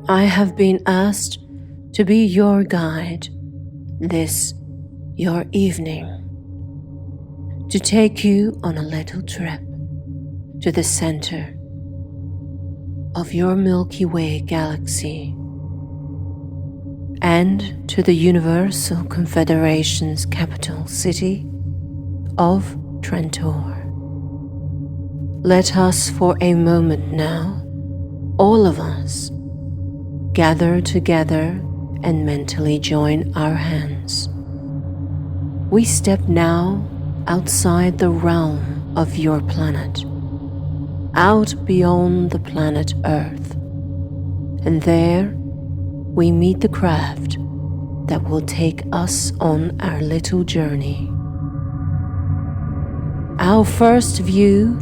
I have been asked to be your guide this, your evening, to take you on a little trip to the center of your Milky Way galaxy and to the Universal Confederation's capital city of Trantor. Let us for a moment now, all of us, gather together and mentally join our hands. We step now outside the realm of your planet, out beyond the planet Earth, and there we meet the craft that will take us on our little journey. Our first view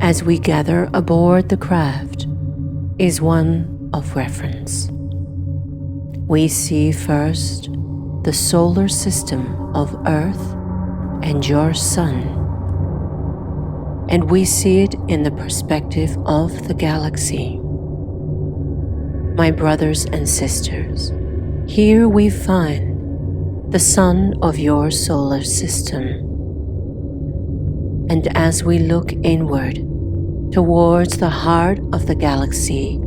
as we gather aboard the craft is one of reference. We see first the solar system of Earth and your Sun, and we see it in the perspective of the galaxy. My brothers and sisters, here we find the sun of your solar system. And as we look inward towards the heart of the galaxy,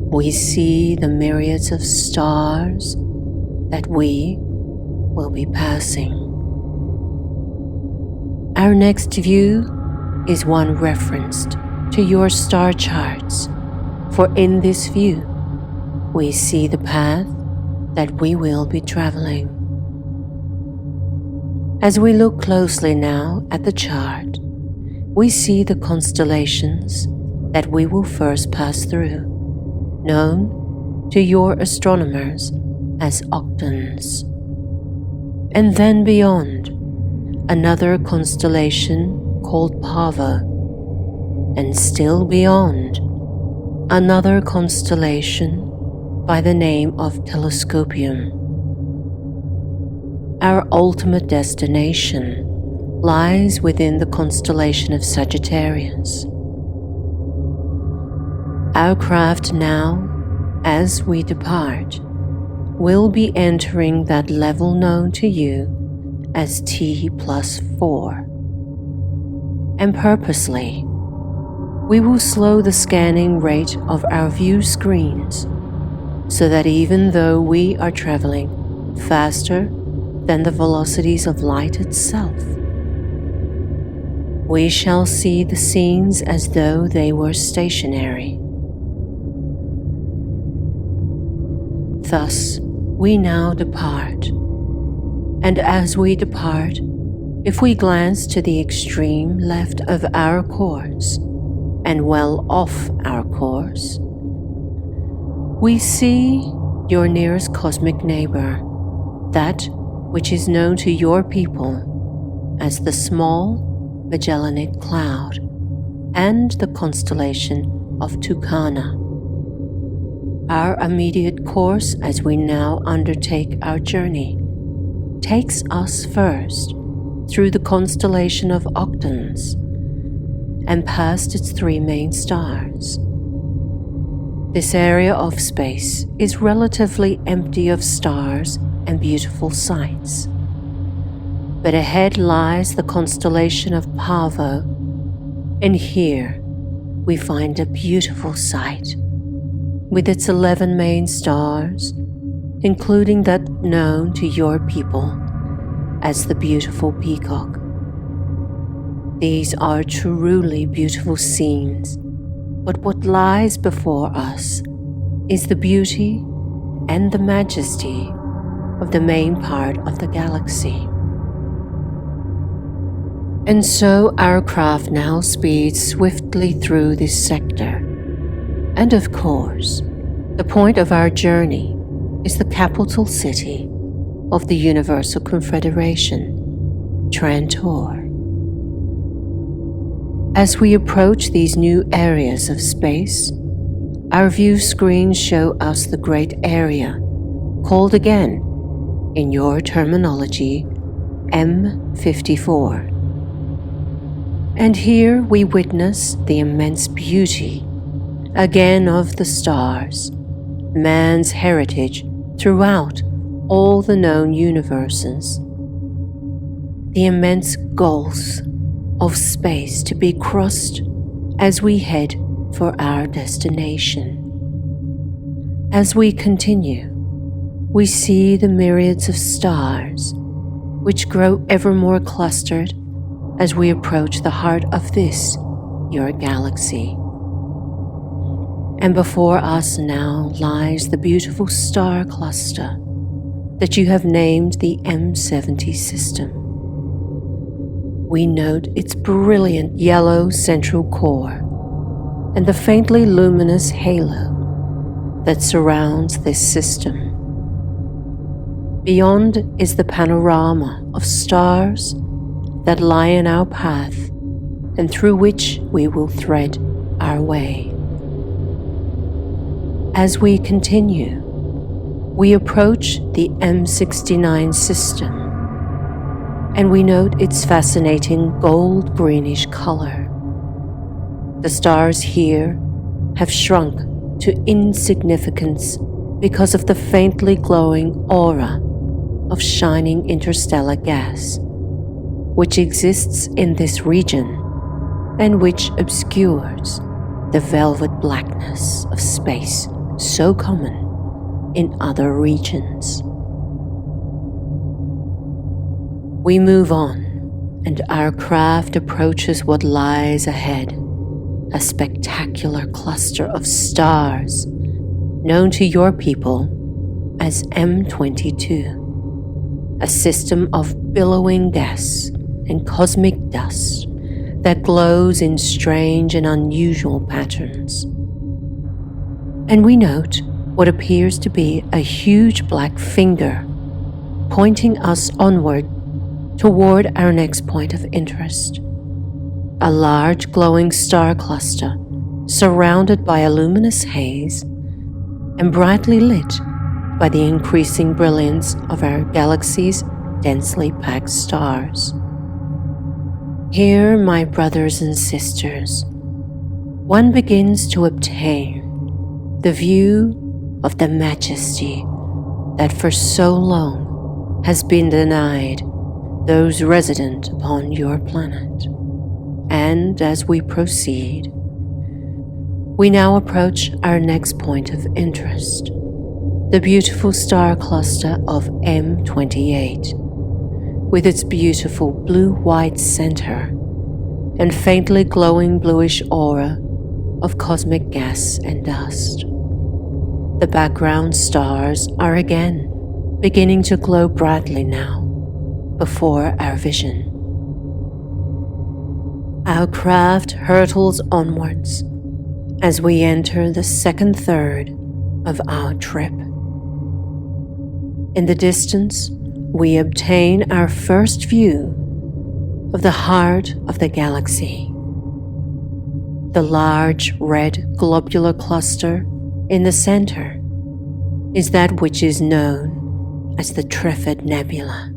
we see the myriads of stars that we will be passing. Our next view is one referenced to your star charts, for in this view we see the path that we will be traveling. As we look closely now at the chart, we see the constellations that we will first pass through, known to your astronomers as octans. And then beyond, another constellation called Parvo, and still beyond, another constellation by the name of Telescopium. Our ultimate destination lies within the constellation of Sagittarius. Our craft now, as we depart, will be entering that level known to you as T+4. And purposely, we will slow the scanning rate of our view screens so that even though we are traveling faster than the velocities of light itself, we shall see the scenes as though they were stationary. Thus, we now depart, and as we depart, if we glance to the extreme left of our course and well off our course, we see your nearest cosmic neighbor, that which is known to your people as the Small Magellanic Cloud and the constellation of Tucana. Our immediate course as we now undertake our journey takes us first through the constellation of Octans and past its three main stars. This area of space is relatively empty of stars and beautiful sights, but ahead lies the constellation of Parvo, and here we find a beautiful sight with its 11 main stars, including that known to your people as the beautiful peacock. These are truly beautiful scenes, but what lies before us is the beauty and the majesty of the main part of the galaxy. And so our craft now speeds swiftly through this sector. And of course, the point of our journey is the capital city of the Universal Confederation, Trantor. As we approach these new areas of space, our view screens show us the great area, called again, in your terminology, M54. And here we witness the immense beauty, again of the stars, man's heritage throughout all the known universes. The immense gulfs of space to be crossed as we head for our destination. As we continue, we see the myriads of stars, which grow ever more clustered as we approach the heart of this, your galaxy. And before us now lies the beautiful star cluster that you have named the M70 system. We note its brilliant yellow central core and the faintly luminous halo that surrounds this system. Beyond is the panorama of stars that lie in our path and through which we will thread our way. As we continue, we approach the M69 system, and we note its fascinating gold-greenish color. The stars here have shrunk to insignificance because of the faintly glowing aura of shining interstellar gas, which exists in this region and which obscures the velvet blackness of space so common in other regions. We move on, and our craft approaches what lies ahead, a spectacular cluster of stars known to your people as M22, a system of billowing gas and cosmic dust that glows in strange and unusual patterns. And we note what appears to be a huge black finger pointing us onward toward our next point of interest. A large glowing star cluster surrounded by a luminous haze and brightly lit by the increasing brilliance of our galaxy's densely packed stars. Here, my brothers and sisters, one begins to obtain the view of the majesty that for so long has been denied those resident upon your planet. And as we proceed, we now approach our next point of interest, the beautiful star cluster of M28, with its beautiful blue-white center and faintly glowing bluish aura of cosmic gas and dust. The background stars are again beginning to glow brightly now before our vision. Our craft hurtles onwards as we enter the second third of our trip. In the distance, we obtain our first view of the heart of the galaxy. The large red globular cluster in the center is that which is known as the Trifid Nebula,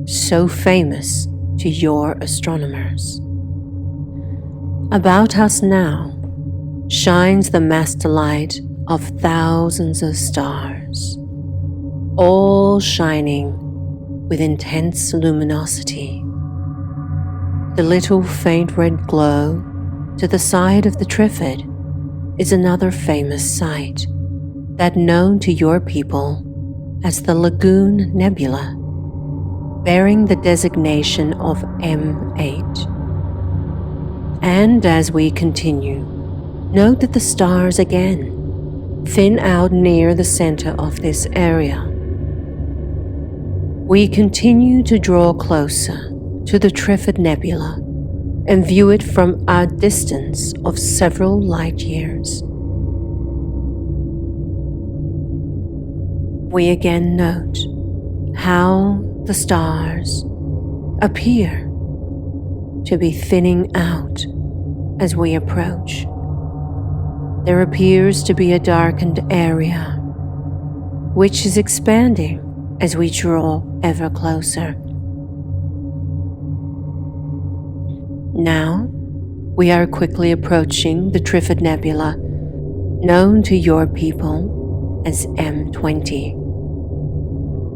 so famous to your astronomers. About us now shines the master light of thousands of stars, all shining with intense luminosity. The little faint red glow to the side of the Triffid is another famous sight, that known to your people as the Lagoon Nebula, bearing the designation of M8. And as we continue, note that the stars again thin out near the center of this area. We continue to draw closer to the Trifid Nebula and view it from a distance of several light years. We again note how the stars appear to be thinning out as we approach. There appears to be a darkened area, which is expanding as we draw ever closer. Now, we are quickly approaching the Triffid Nebula, known to your people as M20.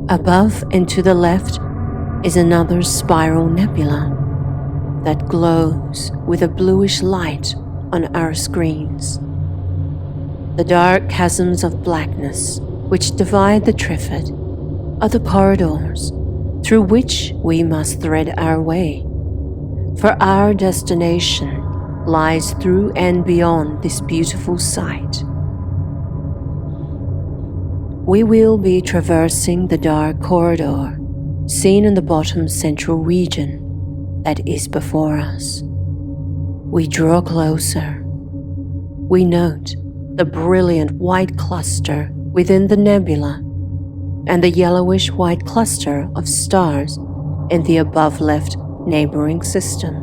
Above and to the left is another spiral nebula that glows with a bluish light on our screens. The dark chasms of blackness which divide the Triffid are the corridors through which we must thread our way, for our destination lies through and beyond this beautiful sight. We will be traversing the dark corridor seen in the bottom central region that is before us. We draw closer. We note the brilliant white cluster within the nebula and the yellowish white cluster of stars in the above left neighboring system.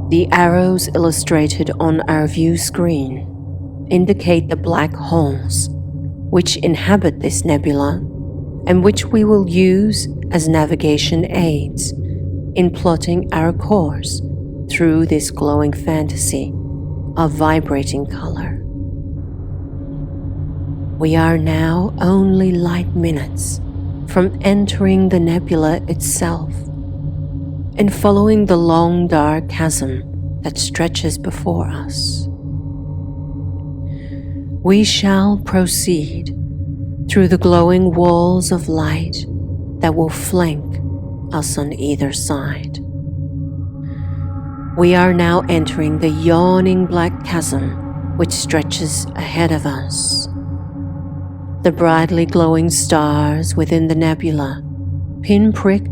The arrows illustrated on our view screen indicate the black holes which inhabit this nebula and which we will use as navigation aids in plotting our course through this glowing fantasy of vibrating color. We are now only light minutes from entering the nebula itself and following the long dark chasm that stretches before us. We shall proceed through the glowing walls of light that will flank us on either side. We are now entering the yawning black chasm which stretches ahead of us. The brightly glowing stars within the nebula pinprick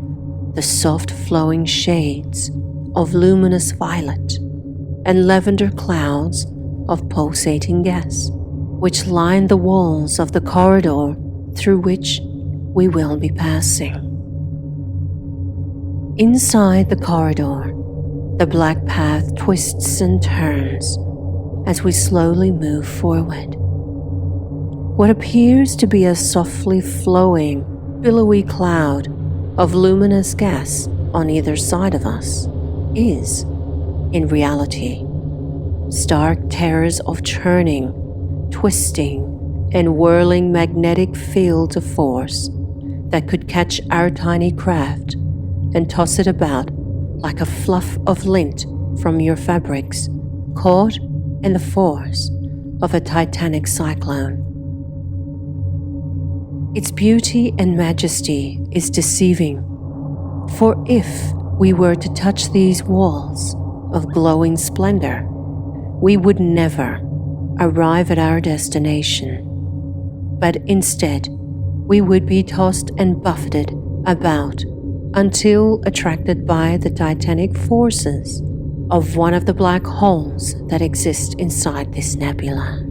the soft flowing shades of luminous violet and lavender clouds of pulsating gas, which line the walls of the corridor through which we will be passing. Inside the corridor, the black path twists and turns as we slowly move forward. What appears to be a softly flowing, billowy cloud of luminous gas on either side of us is, in reality, stark terrors of churning, twisting, and whirling magnetic fields of force that could catch our tiny craft and toss it about like a fluff of lint from your fabrics caught in the force of a titanic cyclone. Its beauty and majesty is deceiving, for if we were to touch these walls of glowing splendor, we would never arrive at our destination, but instead we would be tossed and buffeted about until attracted by the titanic forces of one of the black holes that exist inside this nebula.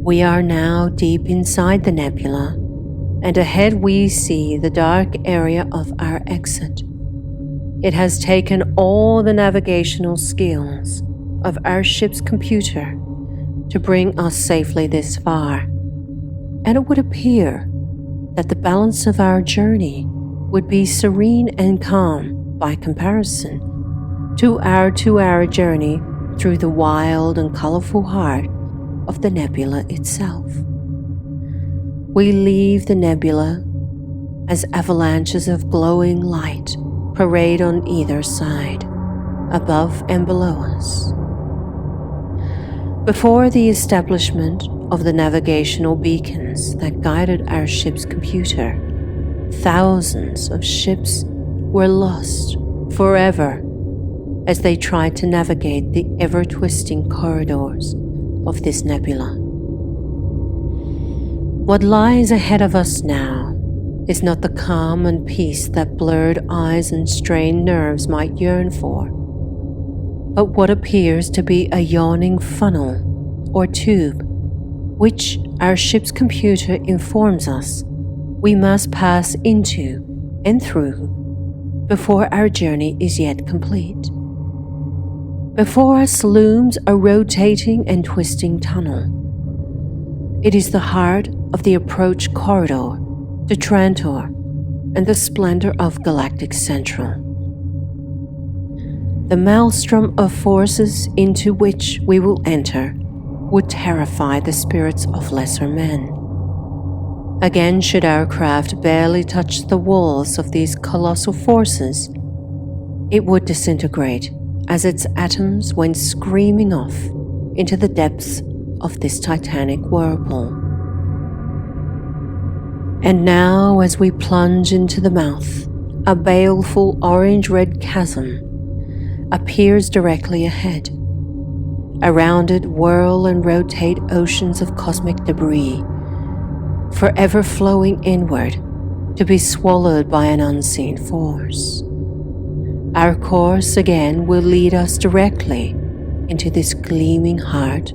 We are now deep inside the nebula, and ahead we see the dark area of our exit. It has taken all the navigational skills of our ship's computer to bring us safely this far, and it would appear that the balance of our journey would be serene and calm by comparison to our 2-hour journey through the wild and colorful heart of the nebula itself. We leave the nebula as avalanches of glowing light parade on either side, above and below us. Before the establishment of the navigational beacons that guided our ship's computer, thousands of ships were lost forever as they tried to navigate the ever-twisting corridors of this nebula. What lies ahead of us now is not the calm and peace that blurred eyes and strained nerves might yearn for, but what appears to be a yawning funnel or tube, which our ship's computer informs us we must pass into and through before our journey is yet complete. Before us looms a rotating and twisting tunnel. It is the heart of the approach corridor to Trantor and the splendor of Galactic Central. The maelstrom of forces into which we will enter would terrify the spirits of lesser men. Again, should our craft barely touch the walls of these colossal forces, it would disintegrate as its atoms went screaming off into the depths of this titanic whirlpool. And now, as we plunge into the mouth, a baleful orange-red chasm appears directly ahead. Around it whirl and rotate oceans of cosmic debris, forever flowing inward to be swallowed by an unseen force. Our course again will lead us directly into this gleaming heart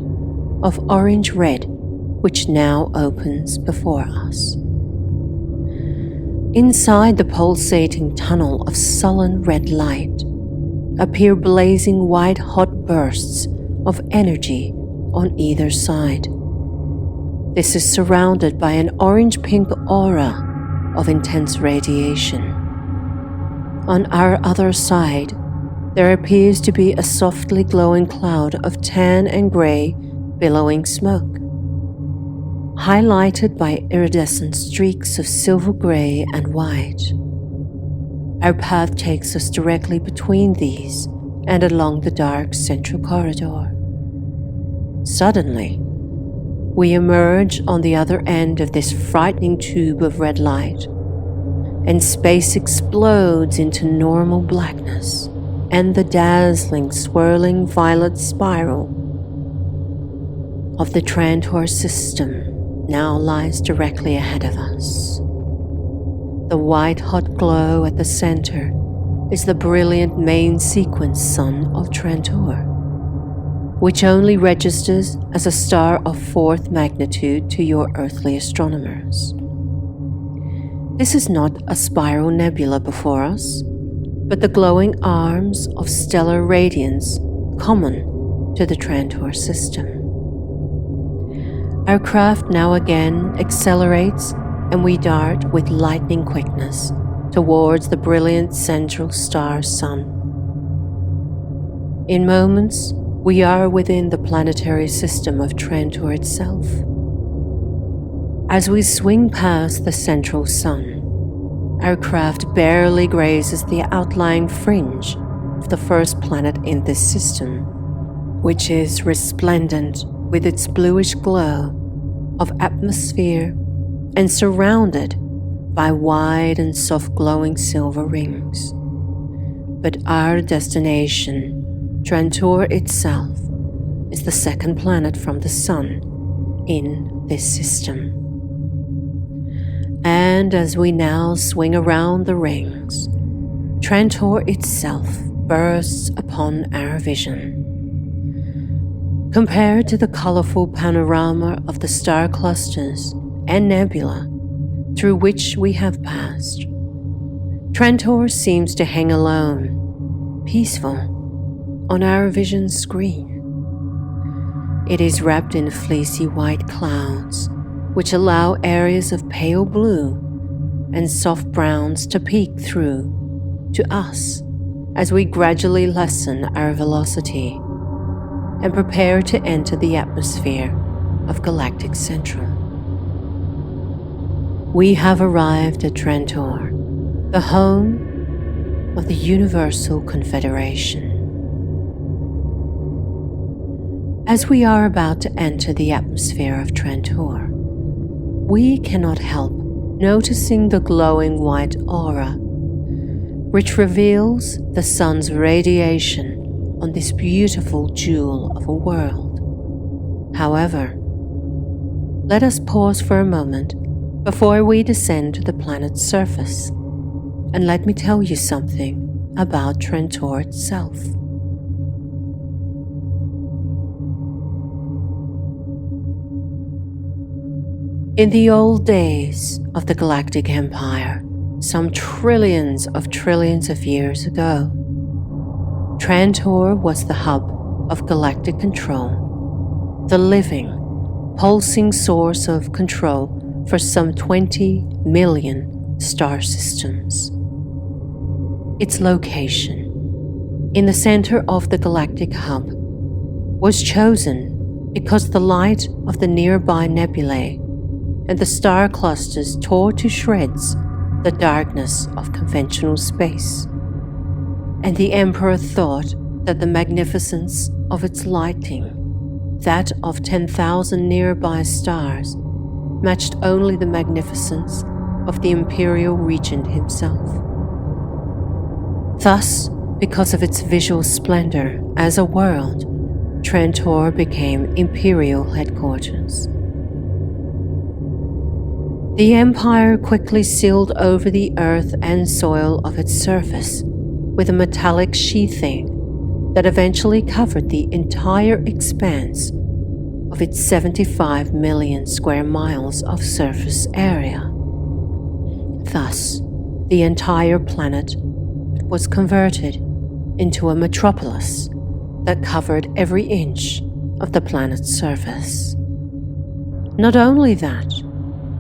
of orange-red which now opens before us. Inside the pulsating tunnel of sullen red light appear blazing white-hot bursts of energy on either side. This is surrounded by an orange-pink aura of intense radiation. On our other side, there appears to be a softly glowing cloud of tan and grey billowing smoke, highlighted by iridescent streaks of silver grey and white. Our path takes us directly between these and along the dark central corridor. Suddenly, we emerge on the other end of this frightening tube of red light, and space explodes into normal blackness, and the dazzling, swirling violet spiral of the Trantor system now lies directly ahead of us. The white-hot glow at the center is the brilliant main sequence sun of Trantor, which only registers as a star of 4th magnitude to your earthly astronomers. This is not a spiral nebula before us, but the glowing arms of stellar radiance common to the Trantor system. Our craft now again accelerates, and we dart with lightning quickness towards the brilliant central star sun. In moments, we are within the planetary system of Trantor itself. As we swing past the central sun, our craft barely grazes the outlying fringe of the first planet in this system, which is resplendent with its bluish glow of atmosphere and surrounded by wide and soft glowing silver rings. But our destination, Trantor itself, is the second planet from the Sun in this system. And as we now swing around the rings, Trantor itself bursts upon our vision. Compared to the colorful panorama of the star clusters and nebula through which we have passed, Trantor seems to hang alone, peaceful, on our vision screen. It is wrapped in fleecy white clouds, which allow areas of pale blue and soft browns to peek through to us as we gradually lessen our velocity and prepare to enter the atmosphere of Galactic Central. We have arrived at Trantor, the home of the Universal Confederation. As we are about to enter the atmosphere of Trantor, we cannot help noticing the glowing white aura, which reveals the sun's radiation on this beautiful jewel of a world. However, let us pause for a moment before we descend to the planet's surface, and let me tell you something about Trantor itself. In the old days of the Galactic Empire, some trillions of years ago, Trantor was the hub of galactic control, the living, pulsing source of control for some 20 million star systems. Its location, in the center of the galactic hub, was chosen because the light of the nearby nebulae and the star clusters tore to shreds the darkness of conventional space. And the Emperor thought that the magnificence of its lighting, that of 10,000 nearby stars, matched only the magnificence of the Imperial Regent himself. Thus, because of its visual splendor as a world, Trantor became Imperial headquarters. The Empire quickly sealed over the earth and soil of its surface with a metallic sheathing that eventually covered the entire expanse of its 75 million square miles of surface area. Thus, the entire planet was converted into a metropolis that covered every inch of the planet's surface. Not only that,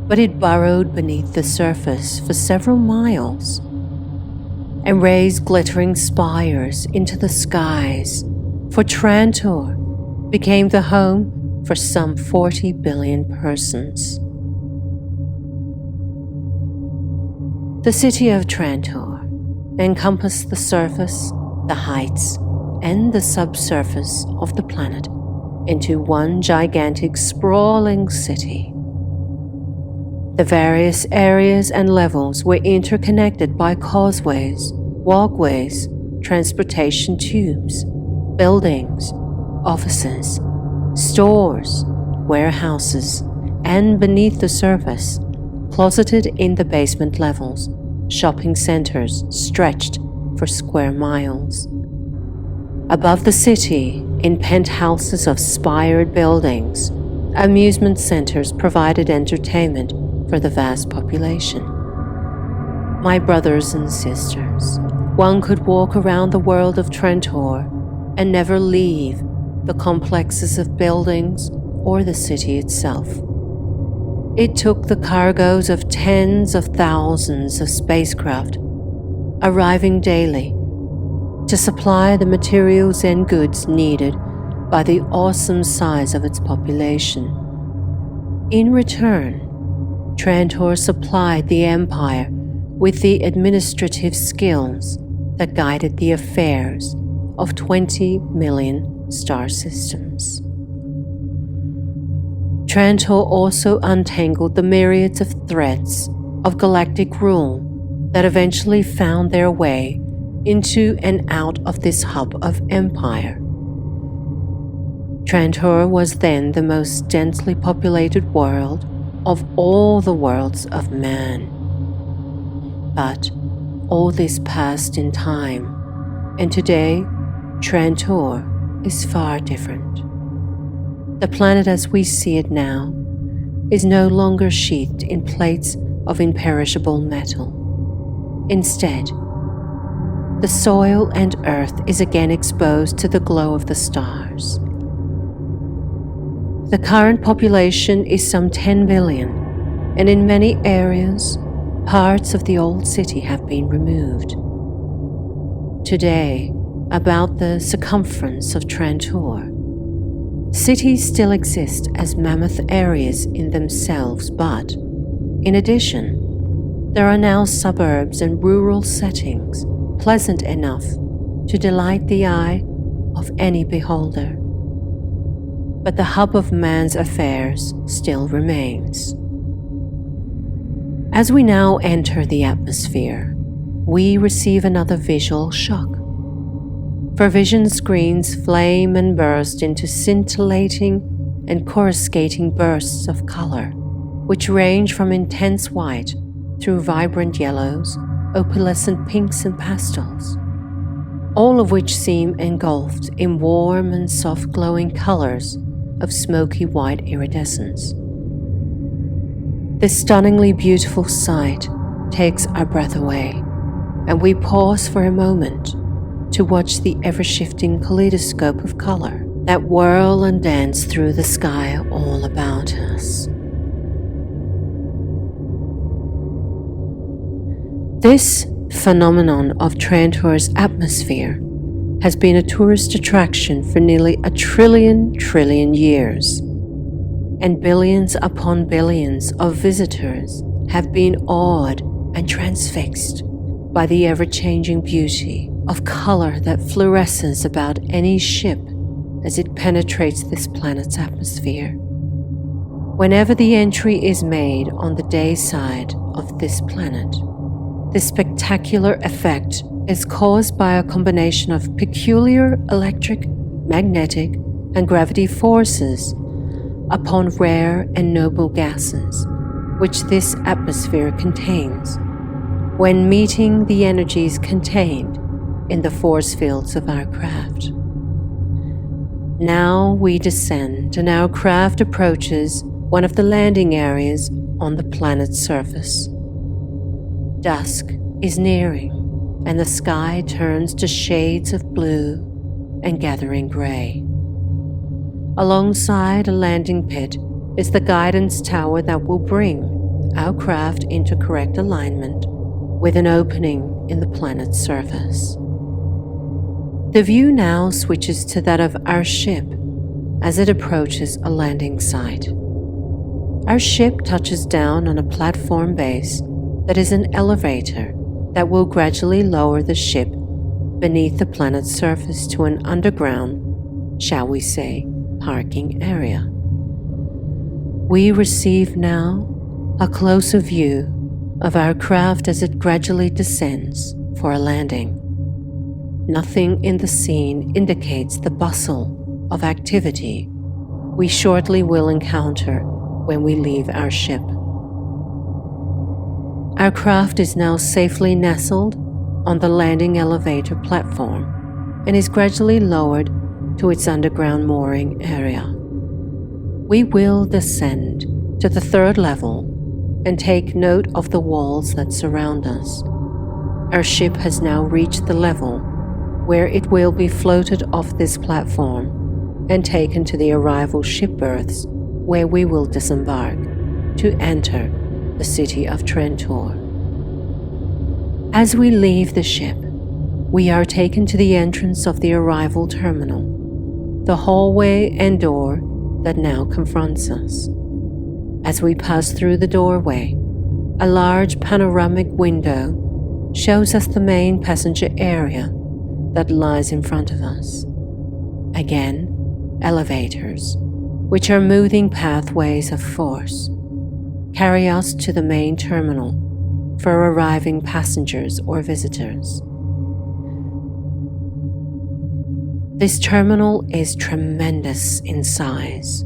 but it burrowed beneath the surface for several miles and raised glittering spires into the skies, for Trantor became the home for some 40 billion persons. The city of Trantor encompassed the surface, the heights, and the subsurface of the planet into one gigantic sprawling city. The various areas and levels were interconnected by causeways, walkways, transportation tubes, buildings, offices, stores, warehouses, and beneath the surface, closeted in the basement levels, shopping centers stretched for square miles. Above the city, in penthouses of spired buildings, amusement centers provided entertainment for the vast population. My brothers and sisters, one could walk around the world of Trantor and never leave the complexes of buildings or the city itself. It took the cargoes of tens of thousands of spacecraft arriving daily to supply the materials and goods needed by the awesome size of its population. In return, Trantor supplied the Empire with the administrative skills that guided the affairs of 20 million star systems. Trantor also untangled the myriads of threads of galactic rule that eventually found their way into and out of this hub of empire. Trantor was then the most densely populated world of all the worlds of man. But all this passed in time, and today Trantor is far different. The planet as we see it now is no longer sheathed in plates of imperishable metal. Instead, the soil and earth is again exposed to the glow of the stars. The current population is some 10 billion, and in many areas, parts of the old city have been removed. Today, about the circumference of Trantor, cities still exist as mammoth areas in themselves, but, in addition, there are now suburbs and rural settings pleasant enough to delight the eye of any beholder. But the hub of man's affairs still remains. As we now enter the atmosphere, we receive another visual shock. For vision screens flame and burst into scintillating and coruscating bursts of color, which range from intense white through vibrant yellows, opalescent pinks and pastels, all of which seem engulfed in warm and soft glowing colors of smoky white iridescence. This stunningly beautiful sight takes our breath away, and we pause for a moment to watch the ever-shifting kaleidoscope of color that whirl and dance through the sky all about us. This phenomenon of Trantor's atmosphere has been a tourist attraction for nearly a trillion years, and billions upon billions of visitors have been awed and transfixed by the ever-changing beauty of color that fluoresces about any ship as it penetrates this planet's atmosphere. Whenever the entry is made on the day side of this planet, this spectacular effect is caused by a combination of peculiar electric, magnetic, and gravity forces upon rare and noble gases, which this atmosphere contains, when meeting the energies contained in the force fields of our craft. Now we descend, and our craft approaches one of the landing areas on the planet's surface. Dusk is nearing, and the sky turns to shades of blue and gathering gray. Alongside a landing pit is the guidance tower that will bring our craft into correct alignment with an opening in the planet's surface. The view now switches to that of our ship as it approaches a landing site. Our ship touches down on a platform base that is an elevator that will gradually lower the ship beneath the planet's surface to an underground, shall we say, parking area. We receive now a closer view of our craft as it gradually descends for a landing. Nothing in the scene indicates the bustle of activity we shortly will encounter when we leave our ship. Our craft is now safely nestled on the landing elevator platform and is gradually lowered to its underground mooring area. We will descend to the third level and take note of the walls that surround us. Our ship has now reached the level where it will be floated off this platform and taken to the arrival ship berths where we will disembark to enter the city of Trantor. As we leave the ship, we are taken to the entrance of the arrival terminal, the hallway and door that now confronts us. As we pass through the doorway, a large panoramic window shows us the main passenger area that lies in front of us. Again, elevators, which are moving pathways of force, carry us to the main terminal for arriving passengers or visitors. This terminal is tremendous in size.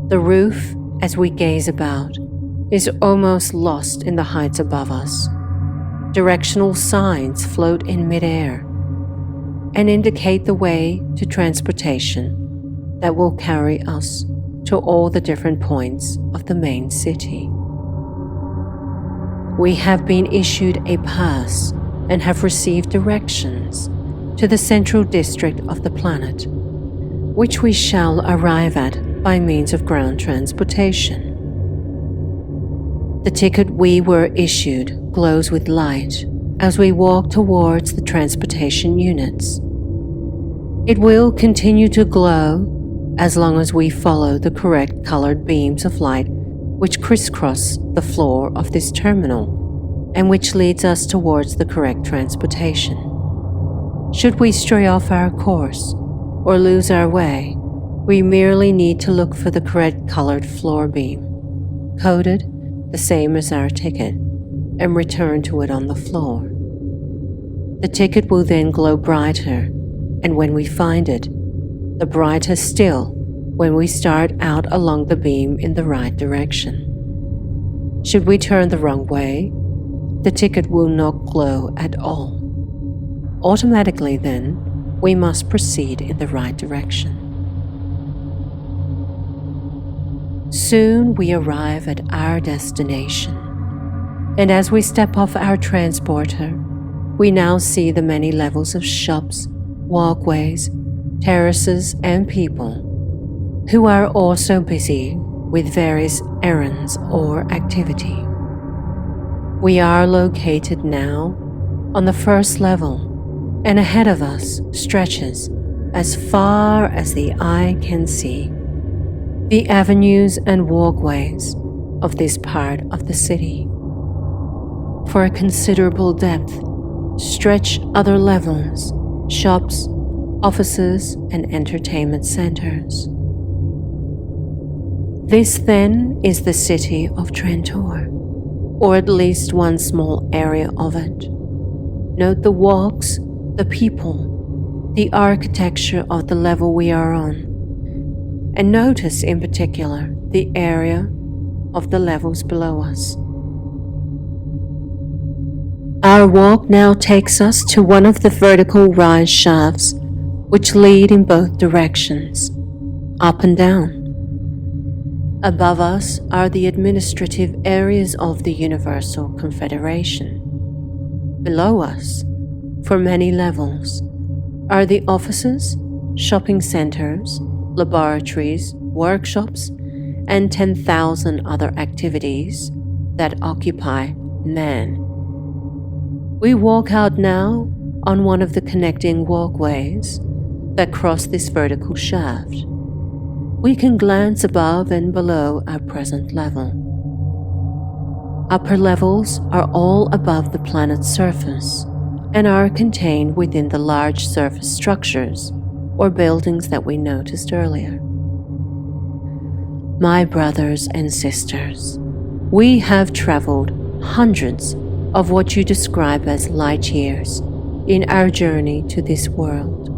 The roof, as we gaze about, is almost lost in the heights above us. Directional signs float in midair and indicate the way to transportation that will carry us to all the different points of the main city. We have been issued a pass and have received directions to the central district of the planet, which we shall arrive at by means of ground transportation. The ticket we were issued glows with light as we walk towards the transportation units. It will continue to glow as long as we follow the correct colored beams of light which crisscross the floor of this terminal and which leads us towards the correct transportation. Should we stray off our course or lose our way, we merely need to look for the correct colored floor beam, coded the same as our ticket, and return to it on the floor. The ticket will then glow brighter, and when we find it, the brighter still when we start out along the beam in the right direction. Should we turn the wrong way, the ticket will not glow at all. Automatically then, we must proceed in the right direction. Soon we arrive at our destination, and as we step off our transporter, we now see the many levels of shops, walkways, terraces, and people who are also busy with various errands or activity. We are located now on the first level and ahead of us stretches, as far as the eye can see, the avenues and walkways of this part of the city. For a considerable depth stretch other levels, shops, offices, and entertainment centers. This then is the city of Trantor, or at least one small area of it. Note the walks, the people, the architecture of the level we are on, and notice in particular the area of the levels below us. Our walk now takes us to one of the vertical rise shafts which lead in both directions, up and down. Above us are the administrative areas of the Universal Confederation. Below us, for many levels, are the offices, shopping centers, laboratories, workshops, and 10,000 other activities that occupy man. We walk out now on one of the connecting walkways that cross this vertical shaft. We can glance above and below our present level. Upper levels are all above the planet's surface and are contained within the large surface structures or buildings that we noticed earlier. My brothers and sisters, we have traveled hundreds of what you describe as light years in our journey to this world.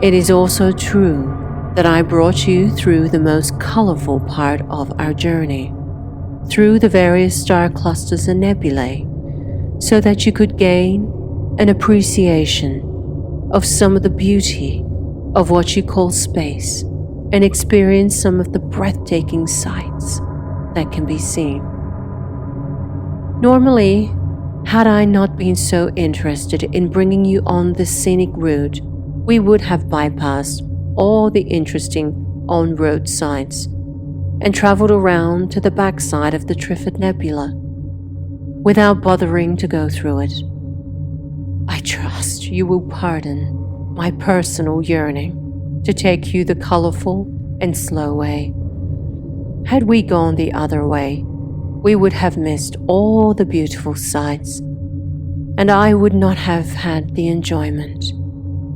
It is also true that I brought you through the most colorful part of our journey, through the various star clusters and nebulae, so that you could gain an appreciation of some of the beauty of what you call space and experience some of the breathtaking sights that can be seen. Normally, had I not been so interested in bringing you on this scenic route, we would have bypassed all the interesting on-road sites and traveled around to the backside of the Triffid Nebula without bothering to go through it. I trust you will pardon my personal yearning to take you the colorful and slow way. Had we gone the other way, we would have missed all the beautiful sights, and I would not have had the enjoyment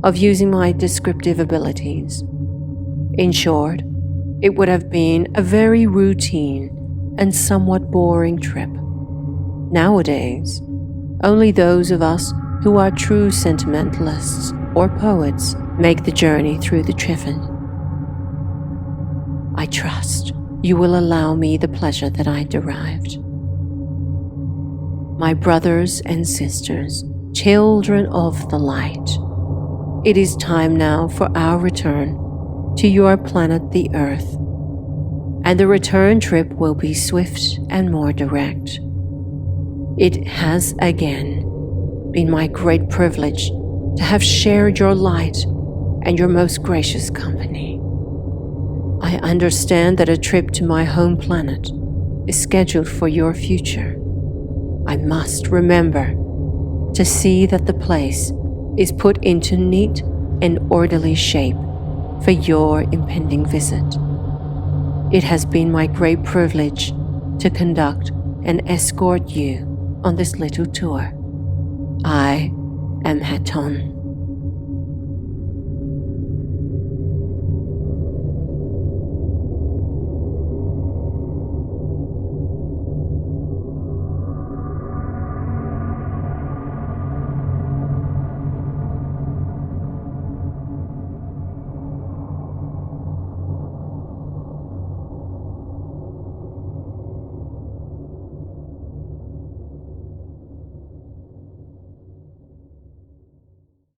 of using my descriptive abilities. In short, it would have been a very routine and somewhat boring trip. Nowadays, only those of us who are true sentimentalists or poets make the journey through the Triffid. I trust you will allow me the pleasure that I derived. My brothers and sisters, children of the light, it is time now for our return to your planet, the Earth, and the return trip will be swift and more direct. It has again been my great privilege to have shared your light and your most gracious company. I understand that a trip to my home planet is scheduled for your future. I must remember to see that the place is put into neat and orderly shape for your impending visit. It has been my great privilege to conduct and escort you on this little tour. I am Hatonn.